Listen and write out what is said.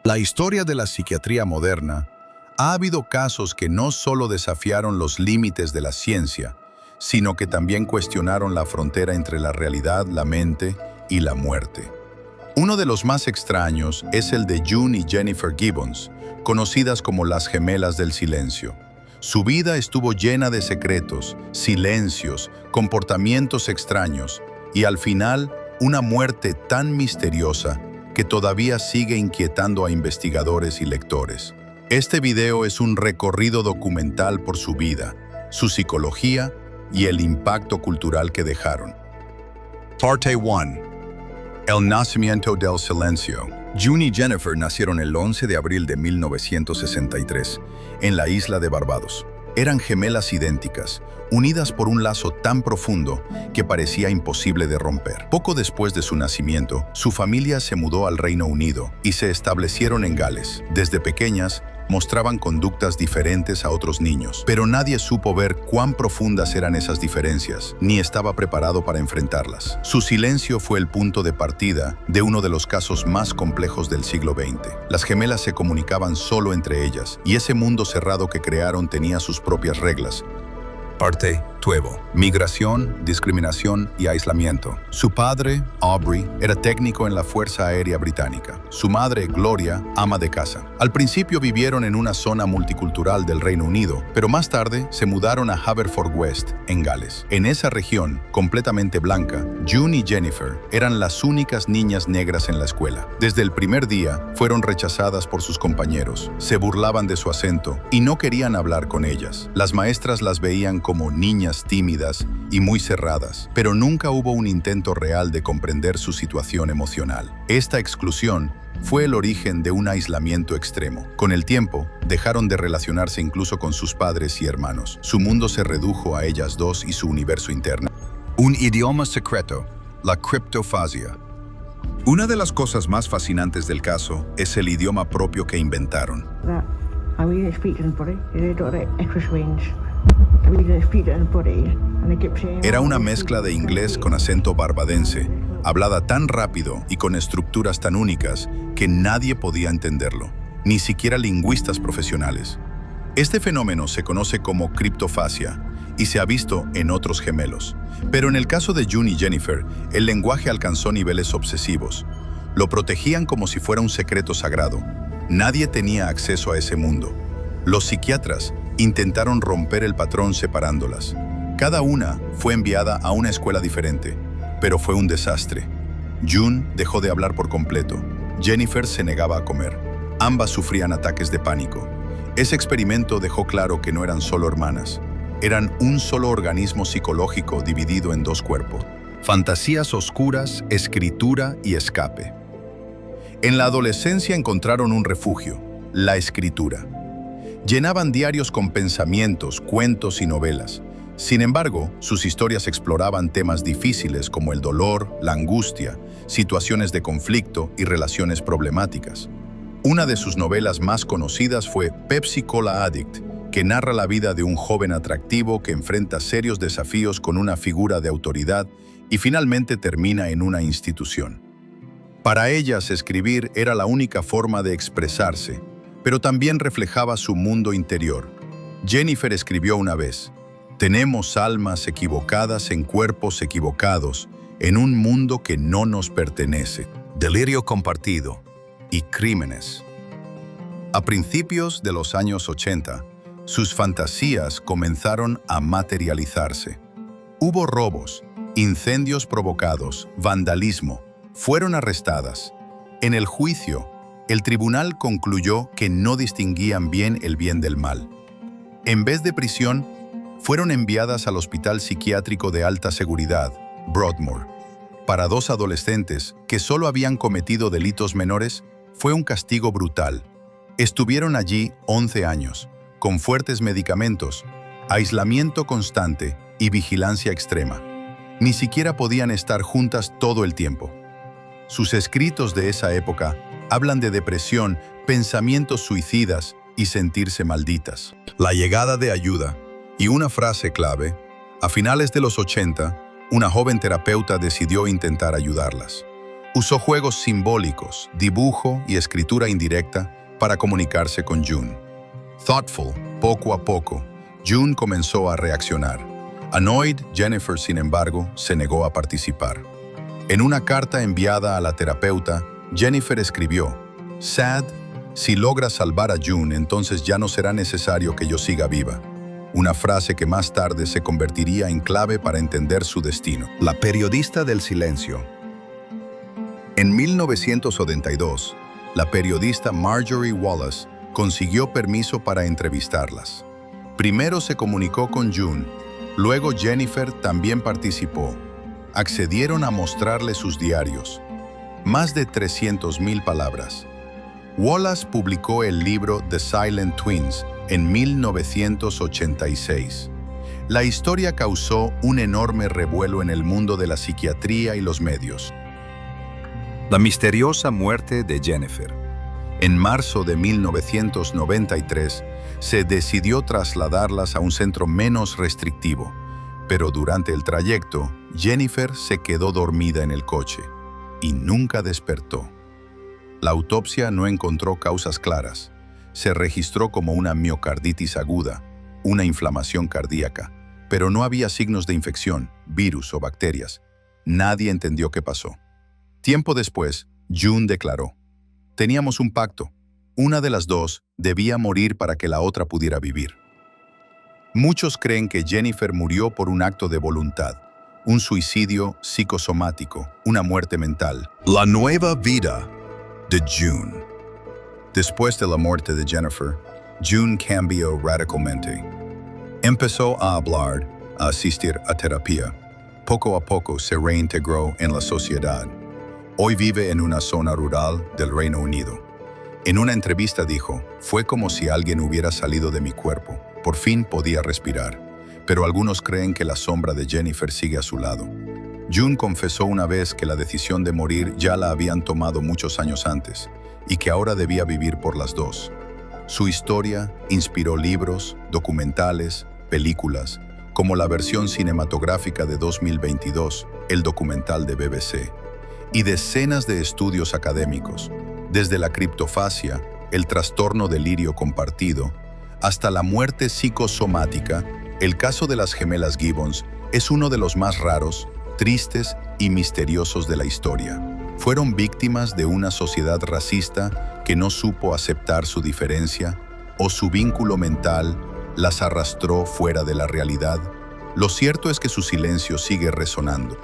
La historia de la psiquiatría moderna ha habido casos que no solo desafiaron los límites de la ciencia, sino que también cuestionaron la frontera entre la realidad, la mente y la muerte. Uno de los más extraños es el de June y Jennifer Gibbons, conocidas como las gemelas del silencio. Su vida estuvo llena de secretos, silencios, comportamientos extraños y al final una muerte tan misteriosa que todavía sigue inquietando a investigadores y lectores. Este video es un recorrido documental por su vida, su psicología y el impacto cultural que dejaron. Parte 1. El nacimiento del silencio. June y Jennifer nacieron el 11 de abril de 1963, en la isla de Barbados. Eran gemelas idénticas, unidas por un lazo tan profundo que parecía imposible de romper. Poco después de su nacimiento, su familia se mudó al Reino Unido y se establecieron en Gales. Desde pequeñas, mostraban conductas diferentes a otros niños, pero nadie supo ver cuán profundas eran esas diferencias, ni estaba preparado para enfrentarlas. Su silencio fue el punto de partida de uno de los casos más complejos del siglo XX. Las gemelas se comunicaban solo entre ellas, y ese mundo cerrado que crearon tenía sus propias reglas. Parte 2. Migración, discriminación y aislamiento. Su padre, Aubrey, era técnico en la Fuerza Aérea Británica. Su madre, Gloria, ama de casa. Al principio vivieron en una zona multicultural del Reino Unido, pero más tarde se mudaron a Haverfordwest, en Gales. En esa región, completamente blanca, June y Jennifer eran las únicas niñas negras en la escuela. Desde el primer día, fueron rechazadas por sus compañeros. Se burlaban de su acento y no querían hablar con ellas. Las maestras las veían como niñas tímidas y muy cerradas, pero nunca hubo un intento real de comprender su situación emocional. Esta exclusión fue el origen de un aislamiento extremo. Con el tiempo, dejaron de relacionarse incluso con sus padres y hermanos. Su mundo se redujo a ellas dos y su universo interno. Un idioma secreto, la criptofasia. Una de las cosas más fascinantes del caso es el idioma propio que inventaron. Era una mezcla de inglés con acento barbadense, hablada tan rápido y con estructuras tan únicas que nadie podía entenderlo, ni siquiera lingüistas profesionales. Este fenómeno se conoce como criptofasia y se ha visto en otros gemelos. Pero en el caso de June y Jennifer, el lenguaje alcanzó niveles obsesivos. Lo protegían como si fuera un secreto sagrado. Nadie tenía acceso a ese mundo. Los psiquiatras intentaron romper el patrón separándolas. Cada una fue enviada a una escuela diferente, pero fue un desastre. June dejó de hablar por completo. Jennifer se negaba a comer. Ambas sufrían ataques de pánico. Ese experimento dejó claro que no eran solo hermanas. Eran un solo organismo psicológico dividido en dos cuerpos. Fantasías oscuras, escritura y escape. En la adolescencia encontraron un refugio, la escritura. Llenaban diarios con pensamientos, cuentos y novelas. Sin embargo, sus historias exploraban temas difíciles como el dolor, la angustia, situaciones de conflicto y relaciones problemáticas. Una de sus novelas más conocidas fue Pepsi Cola Addict, que narra la vida de un joven atractivo que enfrenta serios desafíos con una figura de autoridad y finalmente termina en una institución. Para ellas, escribir era la única forma de expresarse, pero también reflejaba su mundo interior. Jennifer escribió una vez: «Tenemos almas equivocadas en cuerpos equivocados, en un mundo que no nos pertenece». Delirio compartido y crímenes. A principios de los años 80, sus fantasías comenzaron a materializarse. Hubo robos, incendios provocados, vandalismo. Fueron arrestadas. En el juicio, el tribunal concluyó que no distinguían bien el bien del mal. En vez de prisión, fueron enviadas al Hospital Psiquiátrico de Alta Seguridad, Broadmoor. Para dos adolescentes que solo habían cometido delitos menores, fue un castigo brutal. Estuvieron allí 11 años, con fuertes medicamentos, aislamiento constante y vigilancia extrema. Ni siquiera podían estar juntas todo el tiempo. Sus escritos de esa época hablan de depresión, pensamientos suicidas y sentirse malditas. La llegada de ayuda y una frase clave: a finales de los 80, una joven terapeuta decidió intentar ayudarlas. Usó juegos simbólicos, dibujo y escritura indirecta para comunicarse con June. Thoughtful, poco a poco, June comenzó a reaccionar. Annoyed, Jennifer, sin embargo, se negó a participar. En una carta enviada a la terapeuta, Jennifer escribió: "Sad, si logras salvar a June, entonces ya no será necesario que yo siga viva". Una frase que más tarde se convertiría en clave para entender su destino. La periodista del silencio. En 1972, la periodista Marjorie Wallace consiguió permiso para entrevistarlas. Primero se comunicó con June, luego Jennifer también participó. Accedieron a mostrarle sus diarios. Más de 300,000 palabras. Wallace publicó el libro The Silent Twins en 1986. La historia causó un enorme revuelo en el mundo de la psiquiatría y los medios. La misteriosa muerte de Jennifer. En marzo de 1993, se decidió trasladarlas a un centro menos restrictivo, pero durante el trayecto, Jennifer se quedó dormida en el coche y nunca despertó. La autopsia no encontró causas claras. Se registró como una miocarditis aguda, una inflamación cardíaca, pero no había signos de infección, virus o bacterias. Nadie entendió qué pasó. Tiempo después, June declaró: "Teníamos un pacto. Una de las dos debía morir para que la otra pudiera vivir". Muchos creen que Jennifer murió por un acto de voluntad, un suicidio psicosomático, una muerte mental. La nueva vida de June. Después de la muerte de Jennifer, June cambió radicalmente. Empezó a hablar, a asistir a terapia. Poco a poco se reintegró en la sociedad. Hoy vive en una zona rural del Reino Unido. En una entrevista dijo: "Fue como si alguien hubiera salido de mi cuerpo. Por fin podía respirar". Pero algunos creen que la sombra de Jennifer sigue a su lado. June confesó una vez que la decisión de morir ya la habían tomado muchos años antes y que ahora debía vivir por las dos. Su historia inspiró libros, documentales, películas, como la versión cinematográfica de 2022, el documental de BBC, y decenas de estudios académicos, desde la criptofasia, el trastorno delirio compartido, hasta la muerte psicosomática. El caso de las gemelas Gibbons es uno de los más raros, tristes y misteriosos de la historia. Fueron víctimas de una sociedad racista que no supo aceptar su diferencia, o su vínculo mental las arrastró fuera de la realidad. Lo cierto es que su silencio sigue resonando.